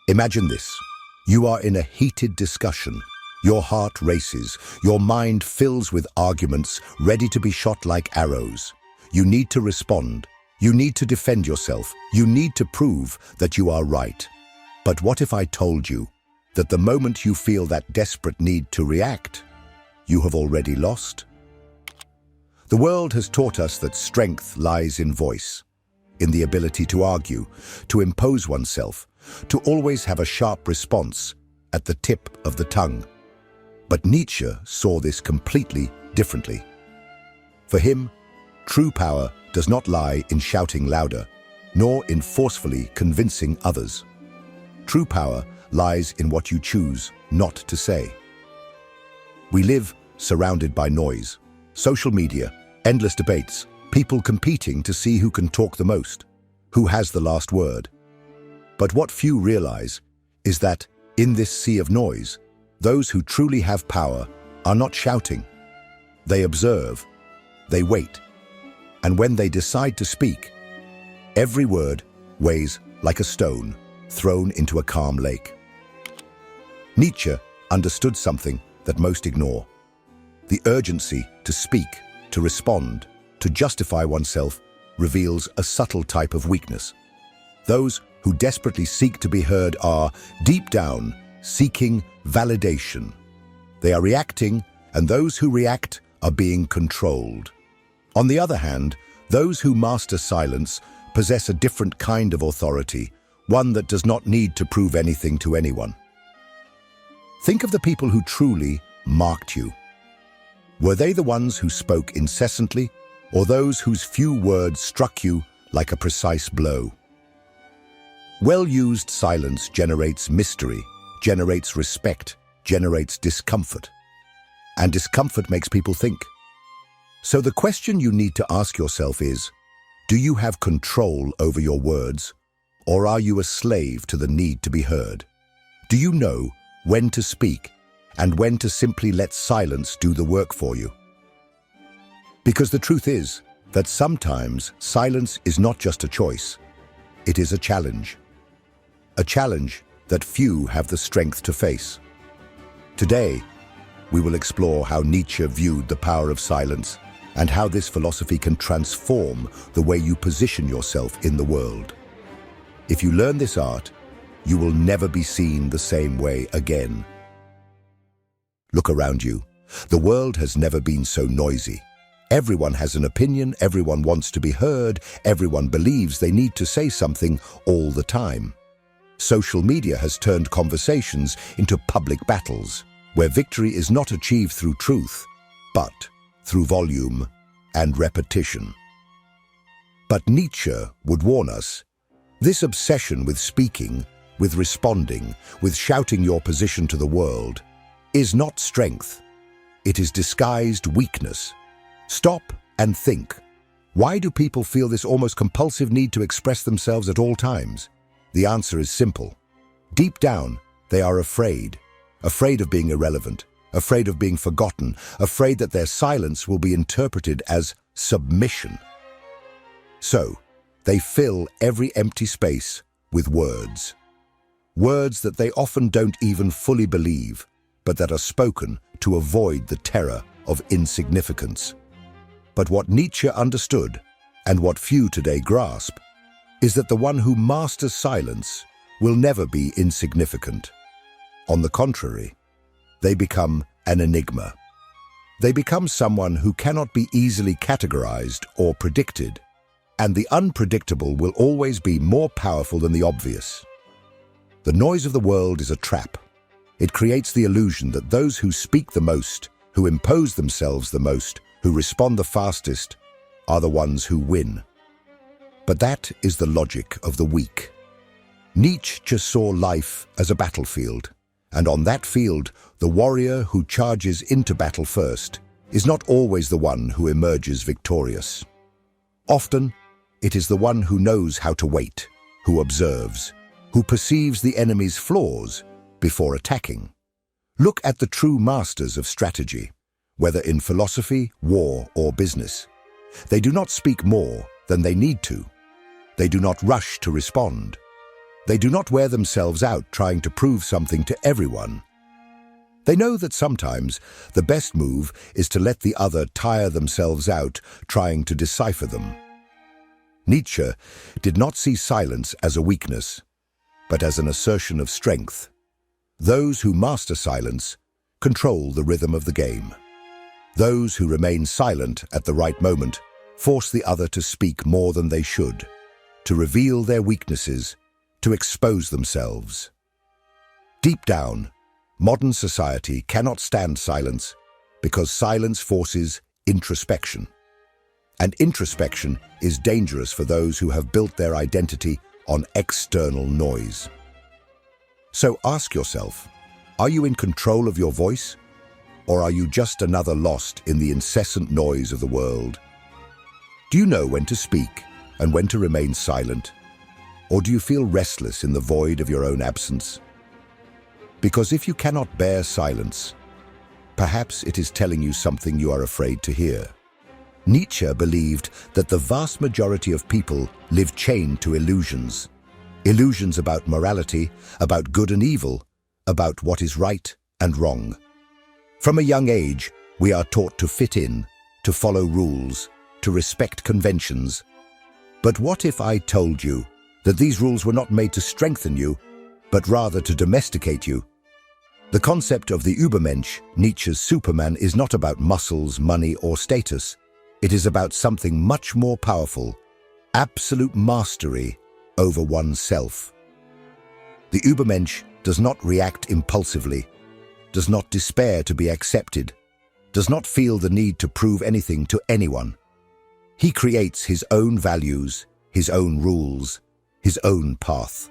Imagine this. You are in a heated discussion. Your heart races. Your mind fills with arguments, ready to be shot like arrows. You need to respond. You need to defend yourself. You need to prove that you are right. But what if I told you that the moment you feel that desperate need to react, you have already lost? The world has taught us that strength lies in voice, in the ability to argue, to impose oneself, to always have a sharp response at the tip of the tongue. But Nietzsche saw this completely differently. For him, true power does not lie in shouting louder, nor in forcefully convincing others. True power lies in what you choose not to say. We live surrounded by noise, social media, endless debates, people competing to see who can talk the most, who has the last word. But what few realize is that in this sea of noise, those who truly have power are not shouting. They observe, they wait, and when they decide to speak, every word weighs like a stone thrown into a calm lake. Nietzsche understood something that most ignore. The urgency to speak, to respond, to justify oneself reveals a subtle type of weakness. Those who desperately seek to be heard are, deep down, seeking validation. They are reacting, and those who react are being controlled. On the other hand, those who master silence possess a different kind of authority, one that does not need to prove anything to anyone. Think of the people who truly marked you. Were they the ones who spoke incessantly, or those whose few words struck you like a precise blow? Well-used silence generates mystery, generates respect, generates discomfort. And discomfort makes people think. So the question you need to ask yourself is, do you have control over your words, or are you a slave to the need to be heard? Do you know when to speak and when to simply let silence do the work for you? Because the truth is that sometimes silence is not just a choice, it is a challenge. A challenge that few have the strength to face. Today, we will explore how Nietzsche viewed the power of silence and how this philosophy can transform the way you position yourself in the world. If you learn this art, you will never be seen the same way again. Look around you. The world has never been so noisy. Everyone has an opinion, everyone wants to be heard, everyone believes they need to say something all the time. Social media has turned conversations into public battles, where victory is not achieved through truth, but through volume and repetition. But Nietzsche would warn us, this obsession with speaking, with responding, with shouting your position to the world, is not strength. It is disguised weakness. Stop and think. Why do people feel this almost compulsive need to express themselves at all times? The answer is simple. Deep down, they are afraid of being irrelevant, afraid of being forgotten, afraid that their silence will be interpreted as submission. So, they fill every empty space with words. Words that they often don't even fully believe, but that are spoken to avoid the terror of insignificance. But what Nietzsche understood, and what few today grasp, is that the one who masters silence will never be insignificant. On the contrary, they become an enigma. They become someone who cannot be easily categorized or predicted, and the unpredictable will always be more powerful than the obvious. The noise of the world is a trap. It creates the illusion that those who speak the most, who impose themselves the most, who respond the fastest, are the ones who win. But that is the logic of the weak. Nietzsche just saw life as a battlefield, and on that field, the warrior who charges into battle first is not always the one who emerges victorious. Often, it is the one who knows how to wait, who observes, who perceives the enemy's flaws before attacking. Look at the true masters of strategy, whether in philosophy, war, or business. They do not speak more than they need to. They do not rush to respond. They do not wear themselves out trying to prove something to everyone. They know that sometimes the best move is to let the other tire themselves out trying to decipher them. Nietzsche did not see silence as a weakness, but as an assertion of strength. Those who master silence control the rhythm of the game. Those who remain silent at the right moment force the other to speak more than they should, to reveal their weaknesses, to expose themselves. Deep down, modern society cannot stand silence because silence forces introspection. And introspection is dangerous for those who have built their identity on external noise. So ask yourself, are you in control of your voice? Or are you just another lost in the incessant noise of the world? Do you know when to speak and when to remain silent? Or do you feel restless in the void of your own absence? Because if you cannot bear silence, perhaps it is telling you something you are afraid to hear. Nietzsche believed that the vast majority of people live chained to illusions. Illusions about morality, about good and evil, about what is right and wrong. From a young age, we are taught to fit in, to follow rules, to respect conventions. But what if I told you that these rules were not made to strengthen you, but rather to domesticate you? The concept of the Ubermensch, Nietzsche's Superman, is not about muscles, money, or status. It is about something much more powerful, absolute mastery over oneself. The Ubermensch does not react impulsively, does not despair to be accepted, does not feel the need to prove anything to anyone. He creates his own values, his own rules, his own path.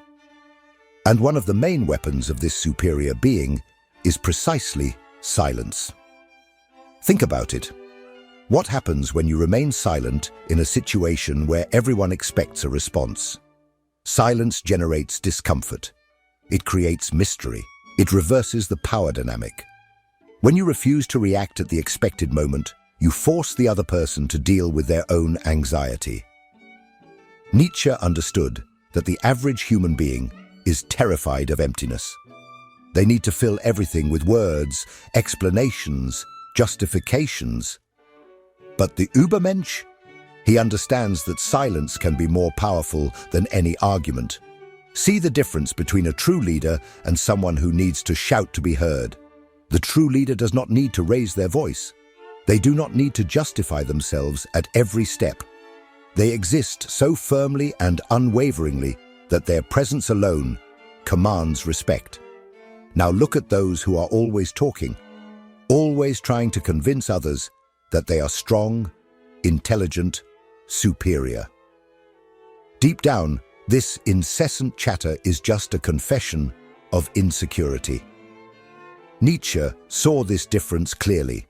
And one of the main weapons of this superior being is precisely silence. Think about it. What happens when you remain silent in a situation where everyone expects a response? Silence generates discomfort. It creates mystery. It reverses the power dynamic. When you refuse to react at the expected moment, you force the other person to deal with their own anxiety. Nietzsche understood that the average human being is terrified of emptiness. They need to fill everything with words, explanations, justifications. But the Ubermensch? He understands that silence can be more powerful than any argument. See the difference between a true leader and someone who needs to shout to be heard. The true leader does not need to raise their voice. They do not need to justify themselves at every step. They exist so firmly and unwaveringly that their presence alone commands respect. Now look at those who are always talking, always trying to convince others that they are strong, intelligent, superior. Deep down, this incessant chatter is just a confession of insecurity. Nietzsche saw this difference clearly.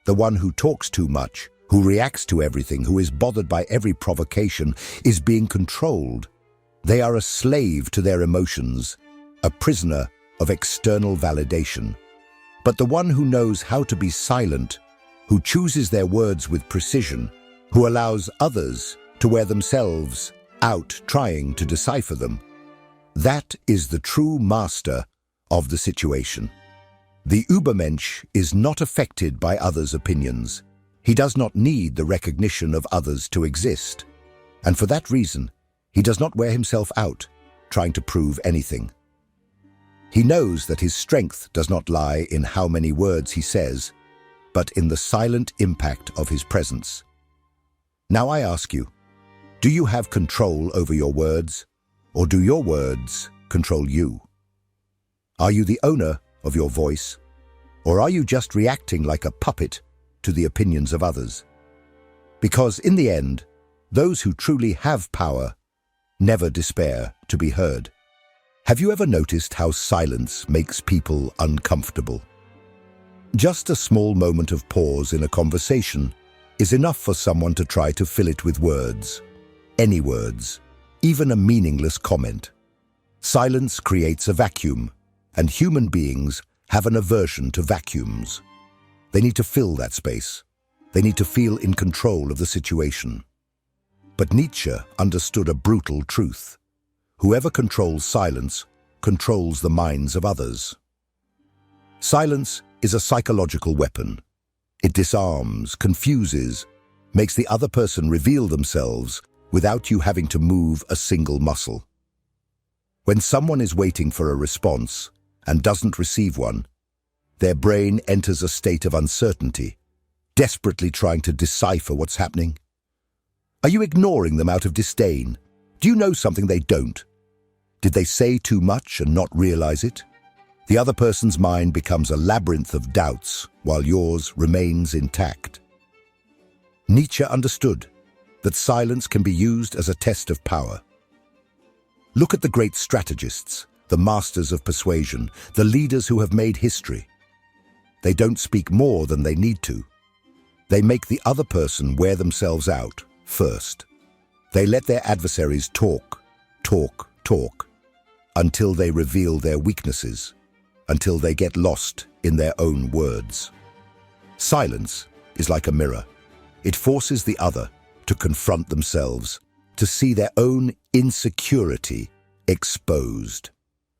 The one who talks too much, who reacts to everything, who is bothered by every provocation, is being controlled. They are a slave to their emotions, a prisoner of external validation. But the one who knows how to be silent, who chooses their words with precision, who allows others to wear themselves out trying to decipher them, that is the true master of the situation. The Ubermensch is not affected by others' opinions. He does not need the recognition of others to exist. And for that reason, he does not wear himself out trying to prove anything. He knows that his strength does not lie in how many words he says, but in the silent impact of his presence. Now I ask you, do you have control over your words, or do your words control you? Are you the owner of your voice, or are you just reacting like a puppet to the opinions of others? Because in the end, those who truly have power never despair to be heard. Have you ever noticed how silence makes people uncomfortable? Just a small moment of pause in a conversation is enough for someone to try to fill it with words. Any words, even a meaningless comment. Silence creates a vacuum, and human beings have an aversion to vacuums. They need to fill that space. They need to feel in control of the situation. But Nietzsche understood a brutal truth. Whoever controls silence controls the minds of others. Silence is a psychological weapon. It disarms, confuses, makes the other person reveal themselves without you having to move a single muscle. When someone is waiting for a response and doesn't receive one, their brain enters a state of uncertainty, desperately trying to decipher what's happening. Are you ignoring them out of disdain? Do you know something they don't? Did they say too much and not realize it? The other person's mind becomes a labyrinth of doubts while yours remains intact. Nietzsche understood that silence can be used as a test of power. Look at the great strategists, the masters of persuasion, the leaders who have made history. They don't speak more than they need to. They make the other person wear themselves out first. They let their adversaries talk, until they reveal their weaknesses, until they get lost in their own words. Silence is like a mirror. It forces the other to confront themselves, to see their own insecurity exposed.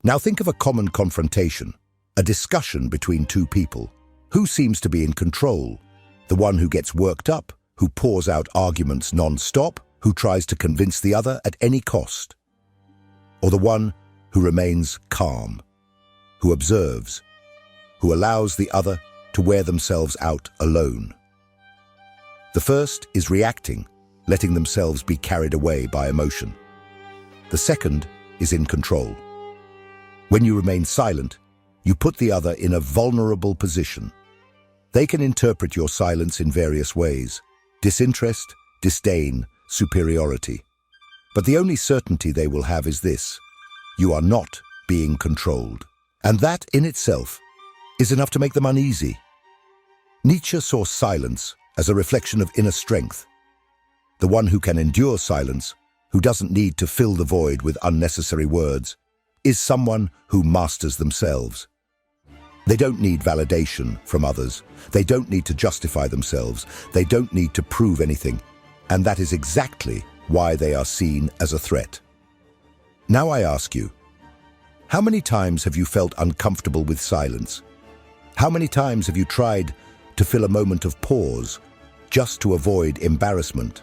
Now think of a common confrontation, a discussion between two people. Who seems to be in control? The one who gets worked up, who pours out arguments non-stop, who tries to convince the other at any cost? Or the one who remains calm, who observes, who allows the other to wear themselves out alone? The first is reacting, letting themselves be carried away by emotion. The second is in control. When you remain silent, you put the other in a vulnerable position. They can interpret your silence in various ways: disinterest, disdain, superiority. But the only certainty they will have is this: you are not being controlled. And that in itself is enough to make them uneasy. Nietzsche saw silence as a reflection of inner strength. The one who can endure silence, who doesn't need to fill the void with unnecessary words, is someone who masters themselves. They don't need validation from others. They don't need to justify themselves. They don't need to prove anything. And that is exactly why they are seen as a threat. Now I ask you, how many times have you felt uncomfortable with silence? How many times have you tried to fill a moment of pause just to avoid embarrassment?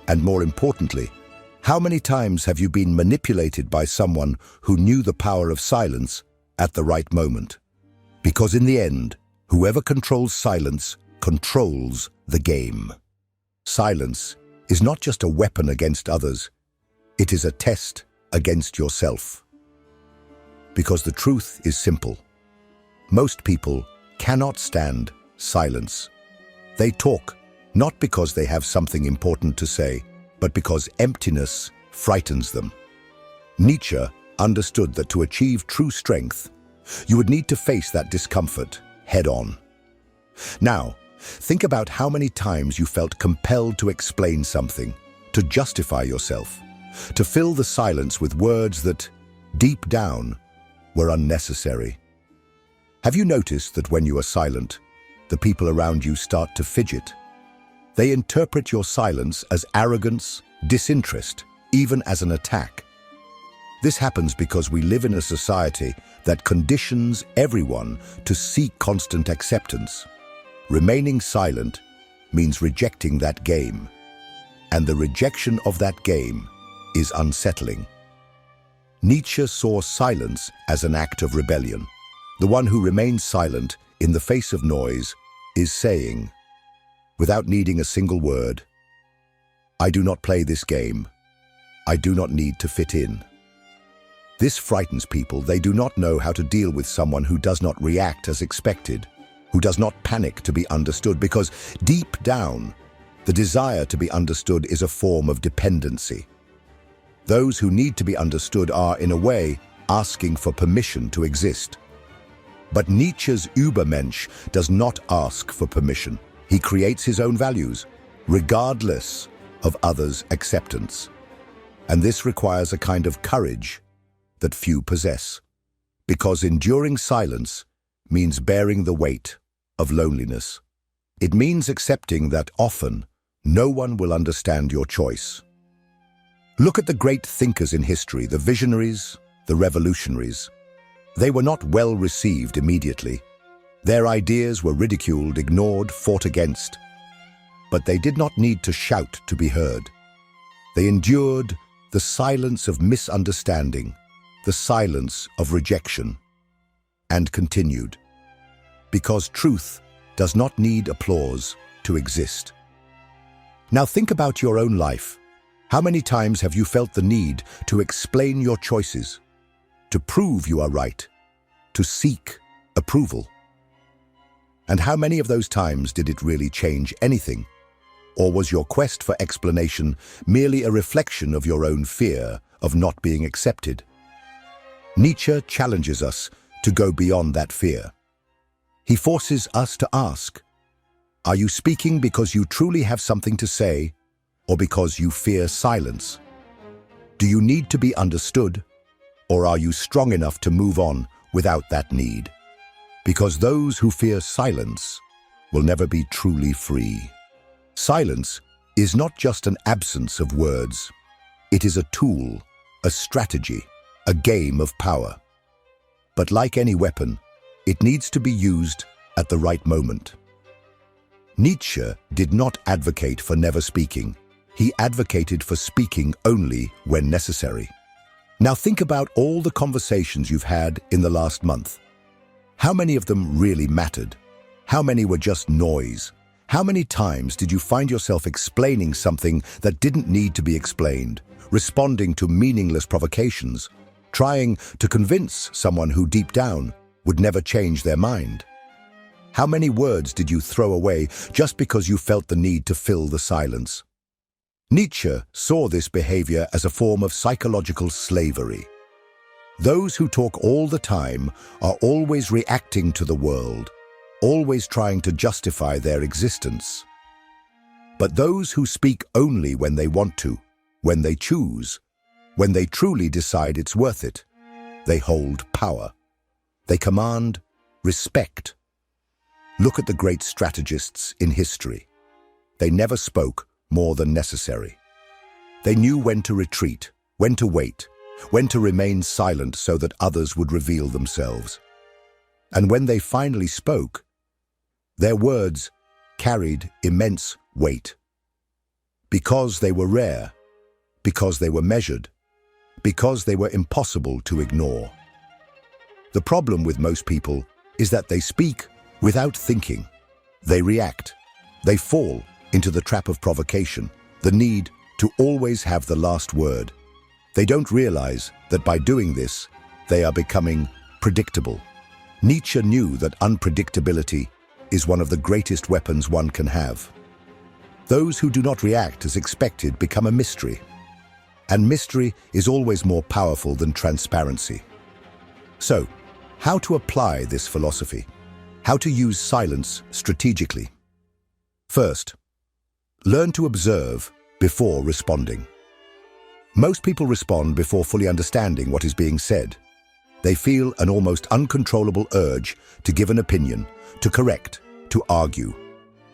And more importantly, how many times have you been manipulated by someone who knew the power of silence at the right moment? Because in the end, whoever controls silence controls the game. Silence is not just a weapon against others, it is a test against yourself. Because the truth is simple. Most people cannot stand silence. They talk, not because they have something important to say, but because emptiness frightens them. Nietzsche understood that to achieve true strength, you would need to face that discomfort head-on. Now, think about how many times you felt compelled to explain something, to justify yourself, to fill the silence with words that, deep down, were unnecessary. Have you noticed that when you are silent, the people around you start to fidget? They interpret your silence as arrogance, disinterest, even as an attack. This happens because we live in a society that conditions everyone to seek constant acceptance. Remaining silent means rejecting that game, and the rejection of that game is unsettling. Nietzsche saw silence as an act of rebellion. The one who remains silent in the face of noise is saying, without needing a single word, "I do not play this game. I do not need to fit in." This frightens people. They do not know how to deal with someone who does not react as expected, who does not panic to be understood, because deep down, the desire to be understood is a form of dependency. Those who need to be understood are, in a way, asking for permission to exist. But Nietzsche's Ubermensch does not ask for permission. He creates his own values, regardless of others' acceptance. And this requires a kind of courage that few possess, because enduring silence means bearing the weight of loneliness. It means accepting that often no one will understand your choice. Look at the great thinkers in history, the visionaries, the revolutionaries. They were not well received immediately. Their ideas were ridiculed, ignored, fought against. But they did not need to shout to be heard. They endured the silence of misunderstanding, the silence of rejection, and continued. Because truth does not need applause to exist. Now think about your own life. How many times have you felt the need to explain your choices, to prove you are right, to seek approval? And how many of those times did it really change anything? Or was your quest for explanation merely a reflection of your own fear of not being accepted? Nietzsche challenges us to go beyond that fear. He forces us to ask, are you speaking because you truly have something to say, or because you fear silence? Do you need to be understood, or are you strong enough to move on without that need? Because those who fear silence will never be truly free. Silence is not just an absence of words. It is a tool, a strategy, a game of power. But like any weapon, it needs to be used at the right moment. Nietzsche did not advocate for never speaking. He advocated for speaking only when necessary. Now think about all the conversations you've had in the last month. How many of them really mattered? How many were just noise? How many times did you find yourself explaining something that didn't need to be explained, responding to meaningless provocations, trying to convince someone who deep down would never change their mind? How many words did you throw away just because you felt the need to fill the silence? Nietzsche saw this behavior as a form of psychological slavery. Those who talk all the time are always reacting to the world, always trying to justify their existence. But those who speak only when they want to, when they choose, when they truly decide it's worth it, they hold power. They command respect. Look at the great strategists in history. They never spoke more than necessary. They knew when to retreat, when to wait, when to remain silent so that others would reveal themselves. And when they finally spoke, their words carried immense weight. Because they were rare, because they were measured, because they were impossible to ignore. The problem with most people is that they speak without thinking. They react. They fall into the trap of provocation, the need to always have the last word. They don't realize that by doing this, they are becoming predictable. Nietzsche knew that unpredictability is one of the greatest weapons one can have. Those who do not react as expected become a mystery. And mystery is always more powerful than transparency. So, how to apply this philosophy? How to use silence strategically? First, learn to observe before responding. Most people respond before fully understanding what is being said. They feel an almost uncontrollable urge to give an opinion, to correct, to argue.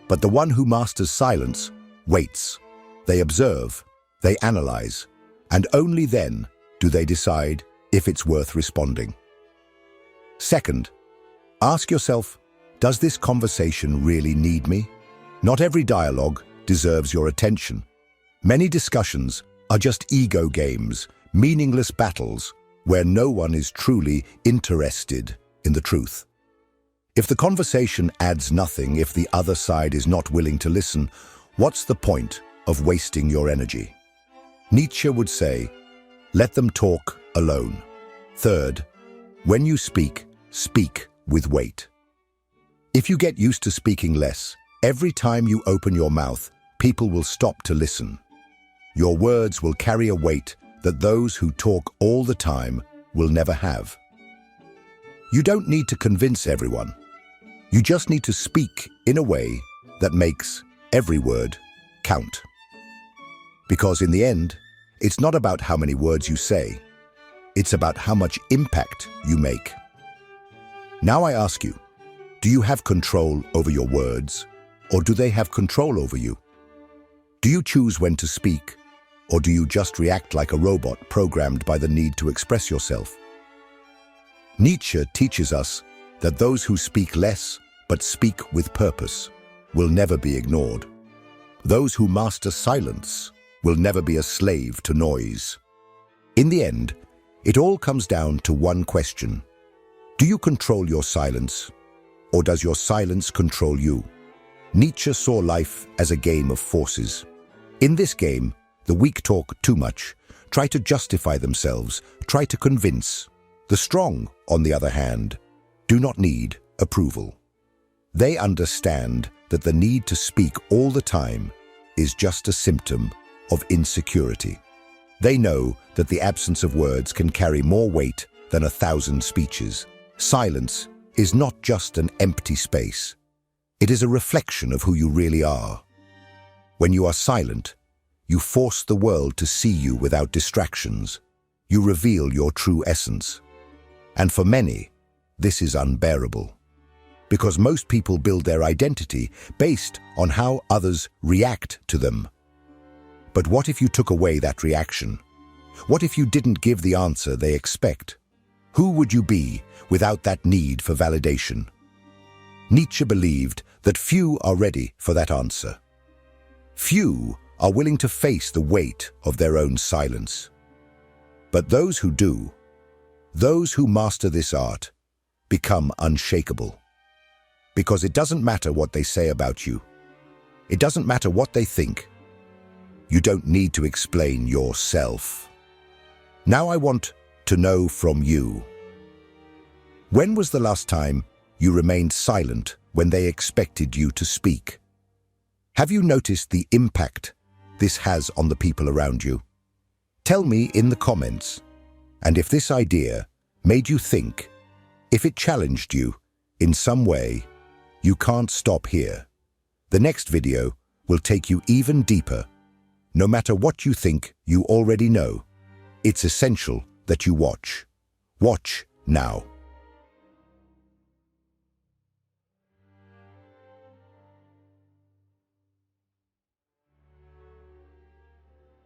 But the one who masters silence waits. They observe, they analyze, and only then do they decide if it's worth responding. Second, ask yourself, does this conversation really need me? Not every dialogue deserves your attention. Many discussions are just ego games, meaningless battles where no one is truly interested in the truth. If the conversation adds nothing, if the other side is not willing to listen, what's the point of wasting your energy? Nietzsche would say, let them talk alone. Third, when you speak, speak with weight. If you get used to speaking less, every time you open your mouth, people will stop to listen. Your words will carry a weight that those who talk all the time will never have. You don't need to convince everyone. You just need to speak in a way that makes every word count. Because in the end, it's not about how many words you say. It's about how much impact you make. Now I ask you, do you have control over your words, or do they have control over you? Do you choose when to speak, Or do you just react like a robot programmed by the need to express yourself? Nietzsche teaches us that those who speak less but speak with purpose will never be ignored. Those who master silence will never be a slave to noise. In the end, it all comes down to one question. Do you control your silence, or does your silence control you? Nietzsche saw life as a game of forces. In this game, the weak talk too much, try to justify themselves, try to convince. The strong, on the other hand, do not need approval. They understand that the need to speak all the time is just a symptom of insecurity. They know that the absence of words can carry more weight than 1,000 speeches. Silence is not just an empty space. It is a reflection of who you really are. When you are silent, you force the world to see you without distractions. You reveal your true essence. And for many, this is unbearable. Because most people build their identity based on how others react to them. But what if you took away that reaction? What if you didn't give the answer they expect? Who would you be without that need for validation? Nietzsche believed that few are ready for that answer. Few are willing to face the weight of their own silence. But those who do, those who master this art, become unshakable. Because it doesn't matter what they say about you. It doesn't matter what they think. You don't need to explain yourself. Now I want to know from you. When was the last time you remained silent when they expected you to speak? Have you noticed the impact this has on the people around you? Tell me in the comments. And if this idea made you think, if it challenged you in some way, you can't stop here. The next video will take you even deeper. No matter what you think you already know, it's essential that you watch. Watch now.